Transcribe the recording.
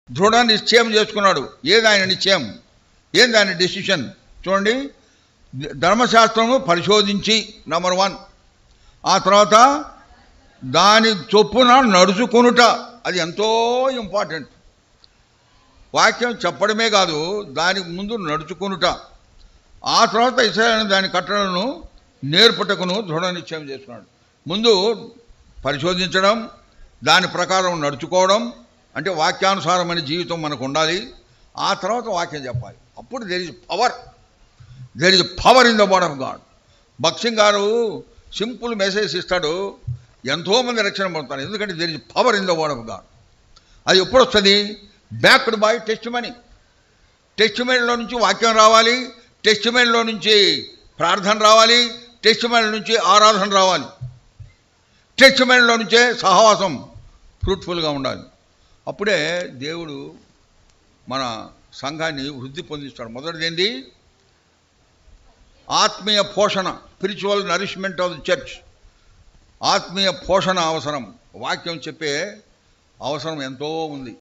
దృఢ నిశ్చయం చేసుకున్నాడు. ఏది ఆయన నిశ్చయం, ఏంది ఆయన డెసిషన్ చూడండి. ధర్మశాస్త్రము పరిశోధించి నంబర్ 1, ఆ తర్వాత దాని చొప్పున నడుచుకొనుట, అది ఎంతో ఇంపార్టెంట్. వాక్యం చెప్పడమే కాదు, దానికి ముందు నడుచుకొనుట, ఆ తర్వాత ఇశ్రాయేలు దాని కట్టడలను నేర్పుటకును దృఢ నిశ్చయం చేసుకున్నాడు. ముందు పరిశోధించడం, దాని ప్రకారం నడుచుకోవడం, అంటే వాక్యానుసారమైన జీవితం మనకు ఉండాలి. ఆ తర్వాత వాక్యం చెప్పాలి. అప్పుడు there is power in the word of God. భక్సింగ్ గారు సింపుల్ మెసేజ్ ఇస్తాడు, ఎంతోమంది రక్షణ పొందుతారు. ఎందుకంటే there is power in the word of God. అది ఎప్పుడు వస్తుంది? Backed by testimony. టెస్టిమనీలో నుంచి వాక్యం రావాలి, టెస్టిమనీలో నుంచి ప్రార్థన రావాలి, టెస్టిమనీ నుంచి ఆరాధన రావాలి, టెస్టిమనీలో నుంచే సహవాసం ఫ్రూట్ఫుల్గా ఉండాలి. అప్పుడే దేవుడు మన సంఘాన్ని వృద్ధి పొందిస్తాడు. మొదటిది ఏంది? ఆత్మీయ పోషణ, spiritual nourishment of the church. ఆత్మీయ పోషణ అవసరం. వాక్యం చెప్పే అవసరం ఎంతో ఉంది.